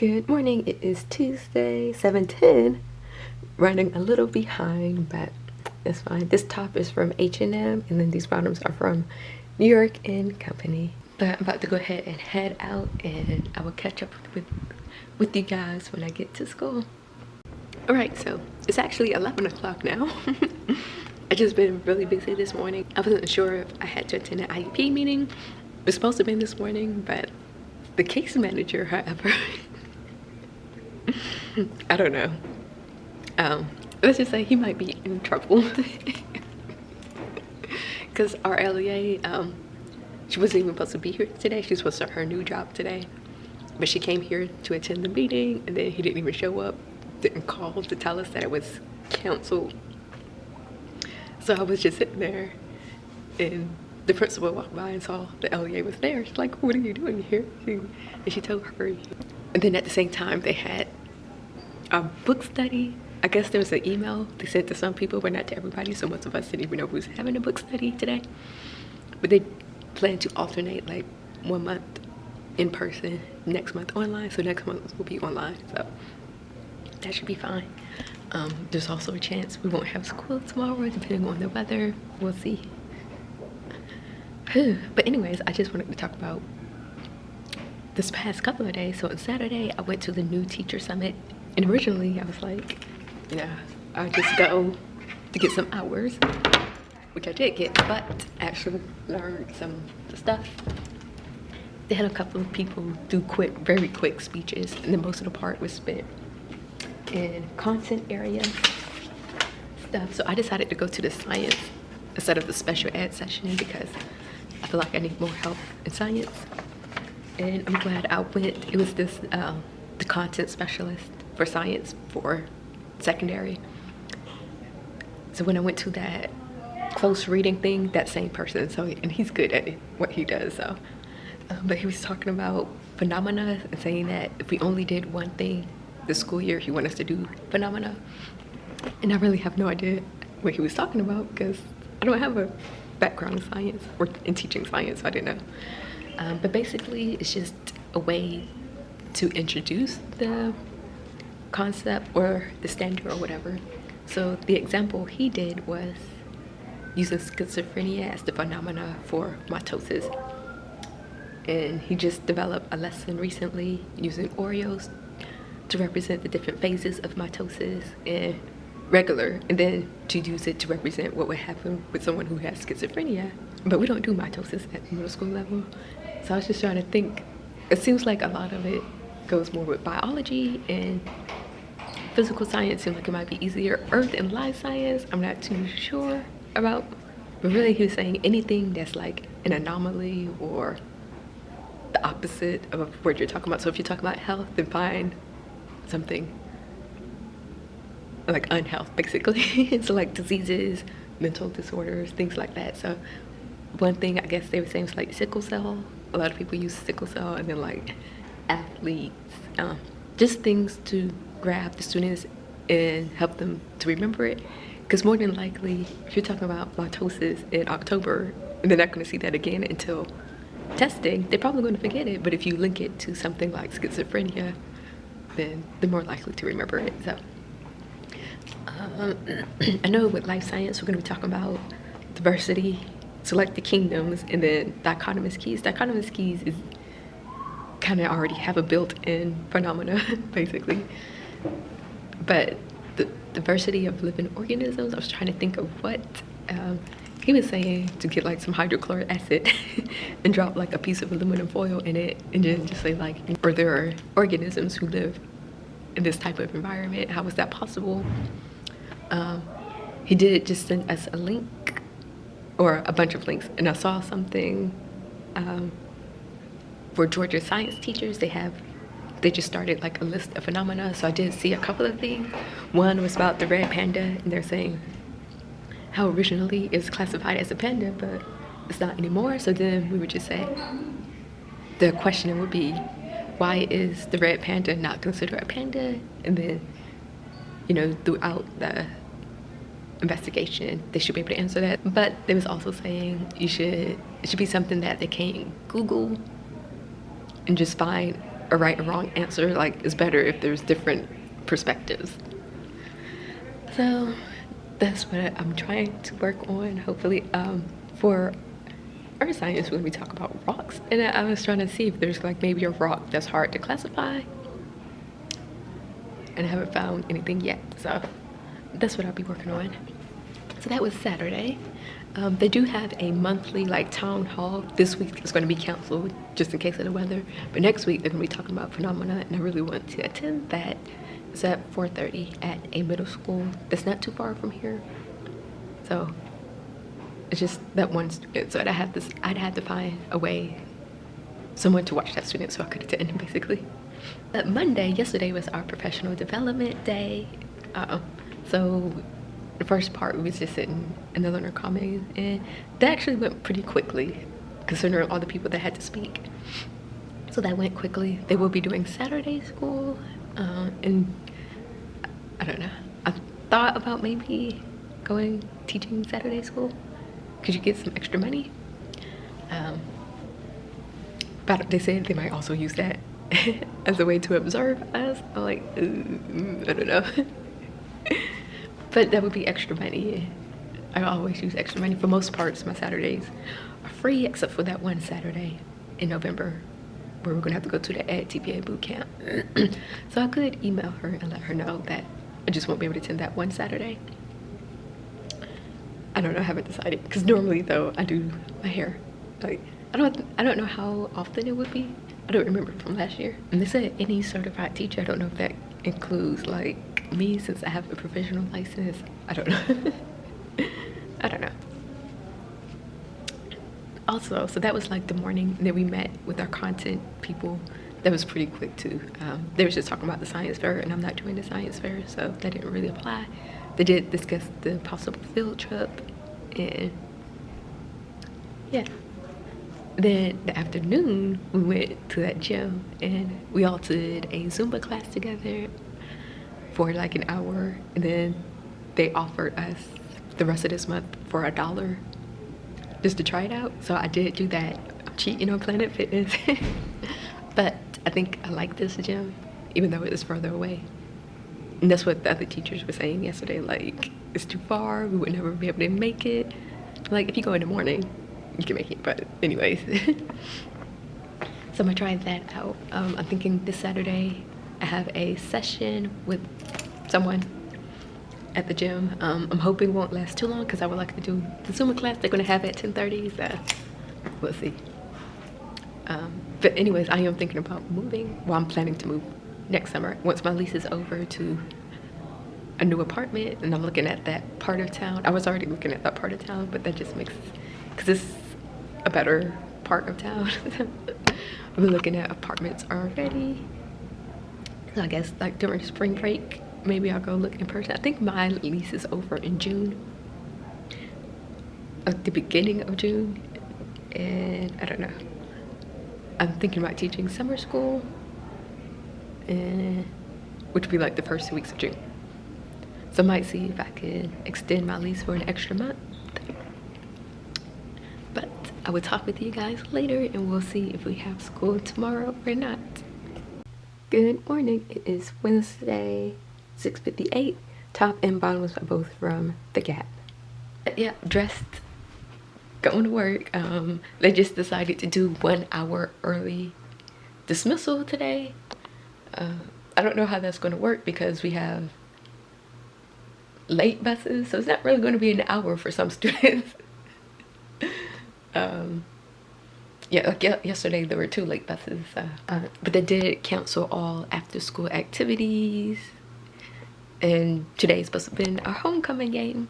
Good morning. It is Tuesday, 7:10. Running a little behind, but it's fine. This top is from H&M, and then these bottoms are from New York and Company. But I'm about to go ahead and head out, and I will catch up with you guys when I get to school. All right, so it's actually 11 o'clock now. I just been really busy this morning. I wasn't sure if I had to attend an IEP meeting. It was supposed to be this morning, but the case manager, however, I don't know. Let's just say he might be in trouble. Because our LEA, she wasn't even supposed to be here today. She was supposed to start her new job today. But she came here to attend the meeting, and then he didn't even show up. Didn't call to tell us that it was canceled. So I was just sitting there, and the principal walked by and saw the LEA was there. She's like, "What are you doing here?" And she told her. And then at the same time, they had a book study. I guess there was an email they sent to some people, but not to everybody. So most of us didn't even know who was having a book study today. But they plan to alternate like 1 month in person, next month online. So next month will be online. So that should be fine. There's also a chance we won't have school tomorrow, depending on the weather. We'll see. But anyways, I just wanted to talk about this past couple of days. So on Saturday, I went to the New Teacher Summit. And originally, I was like, yeah, I'll just go to get some hours, which I did get, but actually learned some stuff. They had a couple of people do very quick speeches, and then most of the part was spent in content area stuff. So I decided to go to the science instead of the special ed session because I feel like I need more help in science. And I'm glad I went. It was this, the content specialist for science for secondary. So when I went to that close reading thing, that same person, so, and he's good at what he does, so. But he was talking about phenomena and saying that if we only did one thing this school year, he wanted us to do phenomena. And I really have no idea what he was talking about because I don't have a background in science or in teaching science, so I didn't know. But basically, it's just a way to introduce the concept or the standard or whatever. So the example he did was using schizophrenia as the phenomena for mitosis. And he just developed a lesson recently using Oreos to represent the different phases of mitosis and regular, and then to use it to represent what would happen with someone who has schizophrenia. But we don't do mitosis at the middle school level. So I was just trying to think, it seems like a lot of it goes more with biology, and physical science seems like it might be easier. Earth and life science, I'm not too sure about. But really he was saying anything that's like an anomaly or the opposite of what you're talking about. So if you're talking about health, then find something like unhealth, basically. So like diseases, mental disorders, things like that. So one thing I guess they were saying was like sickle cell. A lot of people use sickle cell, and then like athletes, just things to grab the students and help them to remember it. Because more than likely, if you're talking about mitosis in October, and they're not going to see that again until testing, they're probably going to forget it. But if you link it to something like schizophrenia, then they're more likely to remember it. So I know with life science, we're going to be talking about diversity, select the kingdoms, and then dichotomous keys. Dichotomous keys is kind of already have a built-in phenomena, basically. But the diversity of living organisms, I was trying to think of what he was saying, to get like some hydrochloric acid and drop like a piece of aluminum foil in it, and then just say like, or there are organisms who live in this type of environment. How is that possible? He did just send us a link, or a bunch of links, and I saw something for Georgia science teachers. They just started like a list of phenomena. So I did see a couple of things. One was about the red panda, and they're saying how originally it was classified as a panda, but it's not anymore. So then we would just say, the question would be, why is the red panda not considered a panda? And then, you know, throughout the investigation, they should be able to answer that. But they was also saying it should be something that they can Google and just find a right or wrong answer. Like, it's better if there's different perspectives. So that's what I'm trying to work on. Hopefully, for earth science, when we talk about rocks, and I was trying to see if there's like maybe a rock that's hard to classify, and I haven't found anything yet. So that's what I'll be working on. So that was Saturday. They do have a monthly like town hall. This week is going to be canceled just in case of the weather, but next week they're going to be talking about phenomena, and I really want to attend that. It's at 4:30 at a middle school that's not too far from here. So it's just that one student, so I'd have to find a way, someone to watch that student so I could attend basically. But yesterday was our professional development day. So the first part we was just sitting in the learner commons, and that actually went pretty quickly considering all the people that had to speak. So that went quickly. They will be doing Saturday school, and I don't know. I thought about maybe teaching Saturday school. Could you get some extra money? But they said they might also use that as a way to observe us. I'm like, I don't know. But that would be extra money. I always use extra money. For most parts, my Saturdays are free except for that one Saturday in November where we're gonna have to go to the TPA boot camp. So I could email her and let her know that I just won't be able to attend that one Saturday. I don't know, I haven't decided. Because normally though, I do my hair. Like, I don't know how often it would be. I don't remember from last year. And they said any certified teacher. I don't know if that includes like me since I have a professional license. I don't know. I don't know. Also, so that was like the morning that we met with our content people. That was pretty quick too. They were just talking about the science fair, and I'm not doing the science fair, so that didn't really apply. They did discuss the possible field trip, and yeah. Then the afternoon, we went to that gym, and we all did a Zumba class together for like an hour, and then they offered us the rest of this month for $1 just to try it out. So I did do that. I'm cheating on Planet Fitness. But I think I like this gym, even though it is further away. And that's what the other teachers were saying yesterday, like, it's too far, we would never be able to make it. Like, if you go in the morning, you can make it, but anyways. So I'm gonna try that out. I'm thinking this Saturday, I have a session with someone at the gym. I'm hoping it won't last too long because I would like to do the Zumba class they're gonna have at 10:30, so we'll see. But anyways, I am thinking about moving. Well, I'm planning to move next summer once my lease is over to a new apartment, and I'm looking at that part of town. I was already looking at that part of town, but that just makes, because it's a better part of town. I've been looking at apartments already. So I guess like during spring break, maybe I'll go look in person. I think my lease is over in June, at the beginning of June, and I don't know. I'm thinking about teaching summer school, and which would be like the first 2 weeks of June. So I might see if I can extend my lease for an extra month. But I will talk with you guys later, and we'll see if we have school tomorrow or not. Good morning. It is Wednesday, 6:58. Top and bottoms are both from The Gap. Yeah, dressed, going to work. They just decided to do 1 hour early dismissal today. I don't know how that's going to work because we have late buses, so it's not really going to be an hour for some students. Yeah, like yesterday there were 2 late buses, but they did cancel all after school activities, and today's supposed to have been our homecoming game,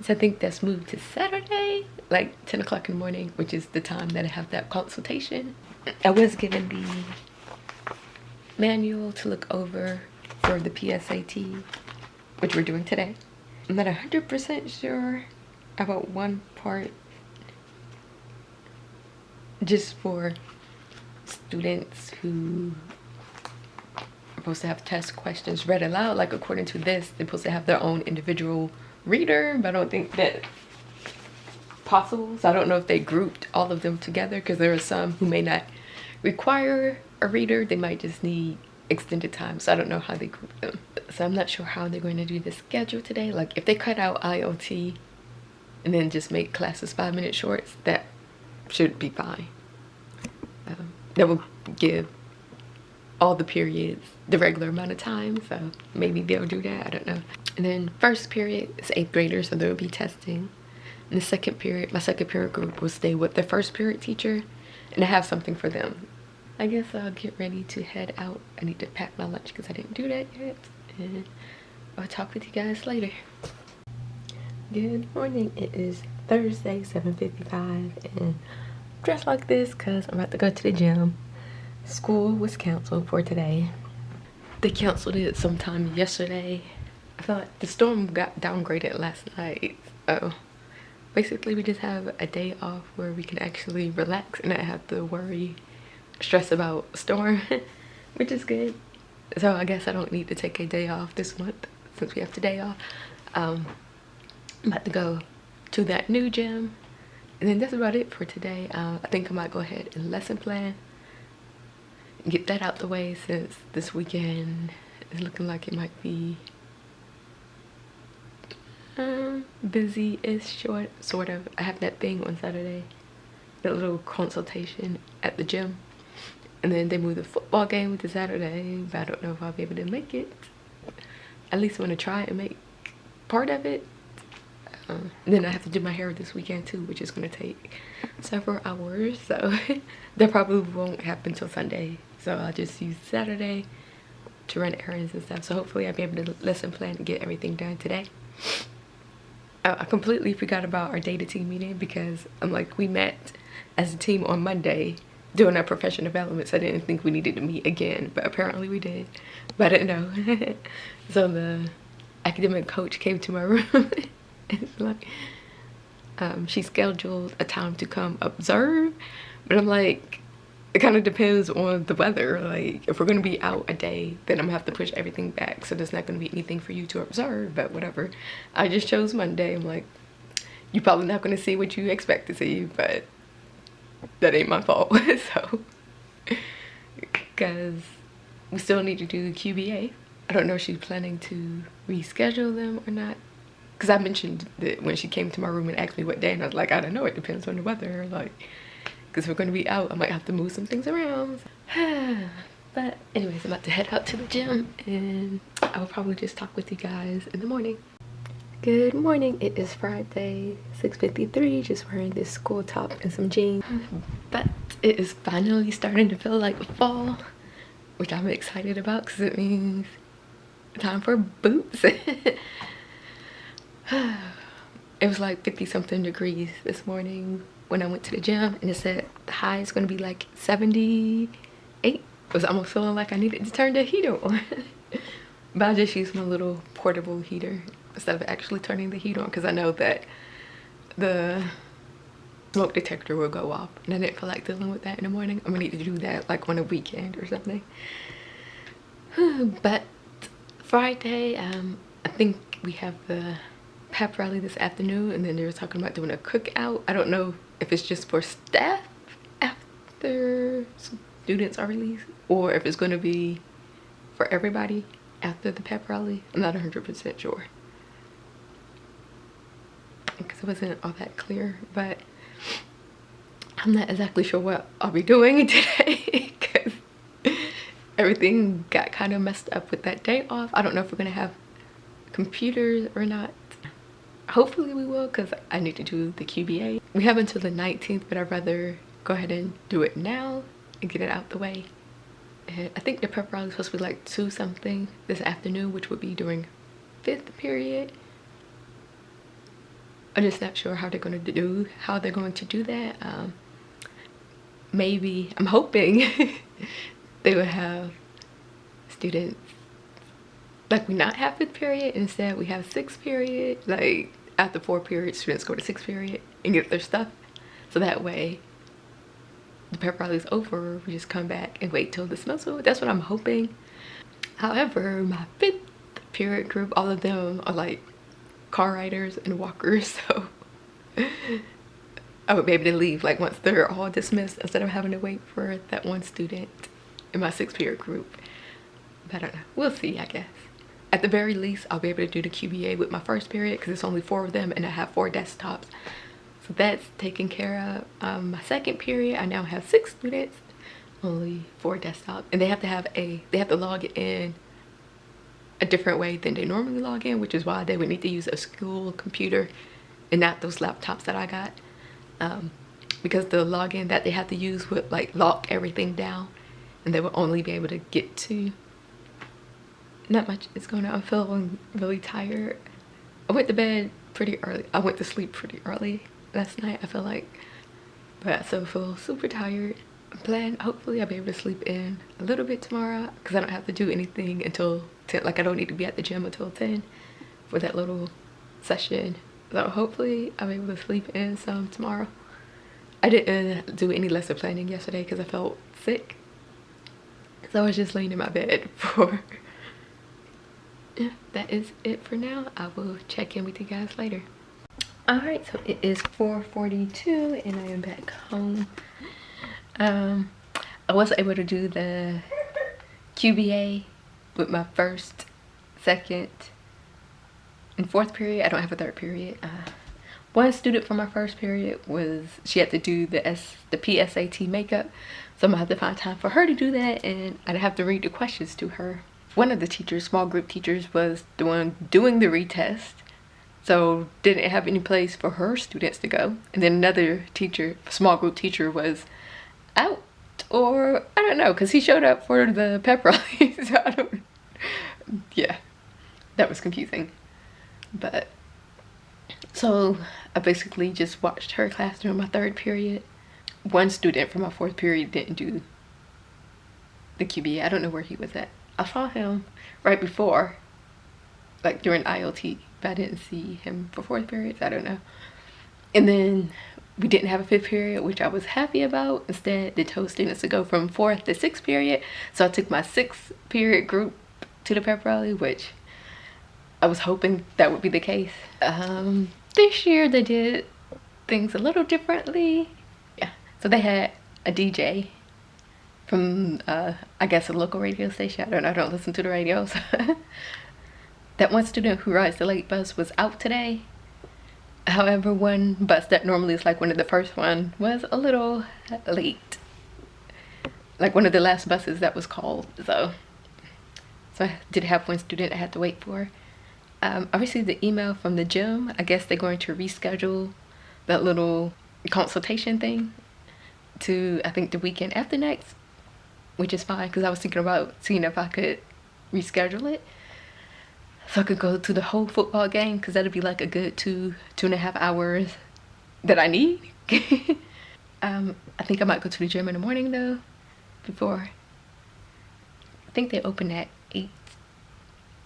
so I think that's moved to Saturday, like 10 o'clock in the morning, which is the time that I have that consultation. I was given the manual to look over for the PSAT, which we're doing today. I'm not 100% sure about one part, just for students who are supposed to have test questions read aloud. Like according to this, they're supposed to have their own individual reader, but I don't think that's possible. So I don't know if they grouped all of them together, because there are some who may not require a reader, they might just need extended time. So I don't know how they group them. So I'm not sure how they're going to do the schedule today. Like if they cut out IoT and then just make classes 5-minute shorts, that should be fine. That will give all the periods the regular amount of time, so maybe they'll do that, I don't know. And then first period is 8th graders, so they'll be testing. And the second period, my second period group will stay with the first period teacher, and I have something for them. I guess I'll get ready to head out. I need to pack my lunch because I didn't do that yet, and I'll talk with you guys later. Good morning, it is Thursday, 7:55, and dressed like this because I'm about to go to the gym. School was canceled for today. They canceled it sometime yesterday. I feel like the storm got downgraded last night. So basically we just have a day off where we can actually relax and not have to stress about a storm, which is good. So I guess I don't need to take a day off this month since we have the day off. I'm about to go to that new gym. And then that's about it for today. I think I might go ahead and lesson plan. Get that out the way since this weekend is looking like it might be busy-ish, sort of. I have that thing on Saturday, that little consultation at the gym. And then they moved the football game to Saturday, but I don't know if I'll be able to make it. At least I want to try and make part of it. Then I have to do my hair this weekend too, which is going to take several hours, so that probably won't happen till Sunday. So I'll just use Saturday to run errands and stuff. So hopefully I'll be able to lesson plan and get everything done today. I completely forgot about our data team meeting because we met as a team on Monday doing our professional development, so I didn't think we needed to meet again, but apparently we did, but I didn't know. So the academic coach came to my room. It's like she scheduled a time to come observe, but I'm like, it kind of depends on the weather. Like if we're gonna be out a day, then I'm gonna have to push everything back, so there's not gonna be anything for you to observe, but whatever. I just chose Monday. I'm like, you're probably not gonna see what you expect to see, but that ain't my fault. So because we still need to do the QBA. I don't know if she's planning to reschedule them or not. Because I mentioned that when she came to my room and asked me what day, and I was like, I don't know, it depends on the weather. Like, because we're going to be out, I might have to move some things around. But anyways, I'm about to head out to the gym, and I will probably just talk with you guys in the morning. Good morning, it is Friday, 6:53, just wearing this school top and some jeans. But it is finally starting to feel like fall, which I'm excited about because it means time for boots. It was like 50 something degrees this morning when I went to the gym, and it said the high is going to be like 78. It was almost feeling like I needed to turn the heater on. But I just used my little portable heater instead of actually turning the heat on, because I know that the smoke detector will go off, and I didn't feel like dealing with that in the morning. I'm gonna need to do that like on a weekend or something. But Friday, I think we have the pep rally this afternoon, and then they were talking about doing a cookout. I don't know if it's just for staff after students are released, or if it's going to be for everybody after the pep rally. I'm not 100% sure because it wasn't all that clear, but I'm not exactly sure what I'll be doing today because everything got kind of messed up with that day off. I don't know if we're gonna have computers or not. Hopefully we will, because I need to do the QBA. We have until the 19th, but I'd rather go ahead and do it now and get it out the way. And I think the prep rally is supposed to be like 2 something this afternoon, which would be during 5th period. I'm just not sure how they're going to do that. Maybe, I'm hoping they would have students like we not have 5th period, instead we have 6th period. Like after 4 periods, students go to 6th period and get their stuff, so that way the pep rally is over, we just come back and wait till the semester. That's what I'm hoping. However, my 5th period group, all of them are like car riders and walkers, so I would be able to leave like once they're all dismissed instead of having to wait for that one student in my 6th period group. But I don't know, we'll see, I guess. At the very least, I'll be able to do the QBA with my 1st period because it's only 4 of them and I have 4 desktops. So that's taken care of. My 2nd period, I now have 6 students, only 4 desktops. And they have to log in a different way than they normally log in, which is why they would need to use a school computer and not those laptops that I got. Because the login that they have to use would like lock everything down and they would only be able to get to, not much is going on. I'm feeling really tired. I went to bed pretty early. I went to sleep pretty early last night, I feel like, but I still feel super tired. I'm planning, hopefully I'll be able to sleep in a little bit tomorrow because I don't have to do anything until 10. Like I don't need to be at the gym until 10 for that little session. So hopefully I'll be able to sleep in some tomorrow. I didn't do any lesson planning yesterday because I felt sick. So I was just laying in my bed for, yeah, that is it for now. I will check in with you guys later. All right, so it is 4:42 and I am back home. I was able to do the QBA with my 1st, 2nd, and 4th period. I don't have a 3rd period. One student from my 1st period she had to do the PSAT makeup, so I'm gonna have to find time for her to do that, and I'd have to read the questions to her. One of the teachers, small group teachers, was the one doing the retest, so didn't have any place for her students to go. And then another teacher, small group teacher, was out, or I don't know, because he showed up for the pep rally. So I don't, yeah, that was confusing. But so I basically just watched her class during my 3rd period. One student from my 4th period didn't do the QBA. I don't know where he was at. I saw him right before, like during ILT, but I didn't see him for 4th periods. I don't know. And then we didn't have a 5th period, which I was happy about. Instead, they told students to go from 4th to 6th period. So I took my 6th period group to the pep rally, which I was hoping that would be the case. This year they did things a little differently. Yeah, so they had a DJ from I guess a local radio station. I don't know, I don't listen to the radios. That one student who rides the late bus was out today. However, one bus that normally is like one of the first one was a little late, like one of the last buses that was called. So I did have one student I had to wait for. I received the email from the gym. I guess they're going to reschedule that little consultation thing to, I think, the weekend after next, which is fine because I was thinking about seeing if I could reschedule it so I could go to the whole football game, because that'd be like a good 2.5 hours that I need. I think I might go to the gym in the morning though, before. I think they open at 8,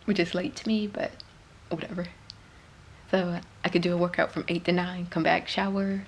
which is late to me, but whatever. So I could do a workout from 8 to 9, come back, shower,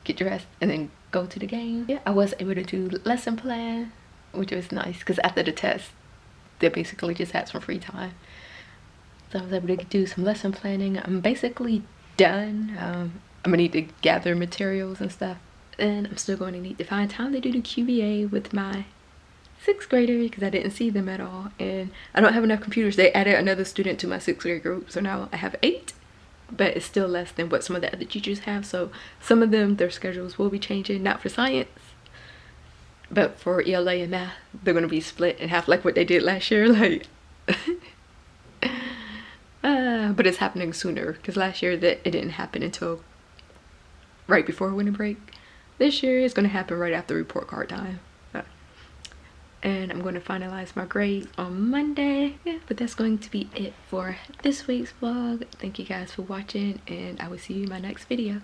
get dressed, and then go to the game. Yeah, I was able to do lesson plan, which was nice because after the test, they basically just had some free time. So I was able to do some lesson planning. I'm basically done. I'm gonna need to gather materials and stuff. And I'm still going to need to find time to do the QBA with my 6th graders because I didn't see them at all. And I don't have enough computers. They added another student to my 6th grade group. So now I have 8, but it's still less than what some of the other teachers have. So some of them, their schedules will be changing, not for science, but for ELA and math. They're gonna be split in half like what they did last year. Like, but it's happening sooner because last year it didn't happen until right before winter break. This year it's going to happen right after report card time. And I'm going to finalize my grades on Monday. Yeah, but that's going to be it for this week's vlog. Thank you guys for watching, and I will see you in my next video.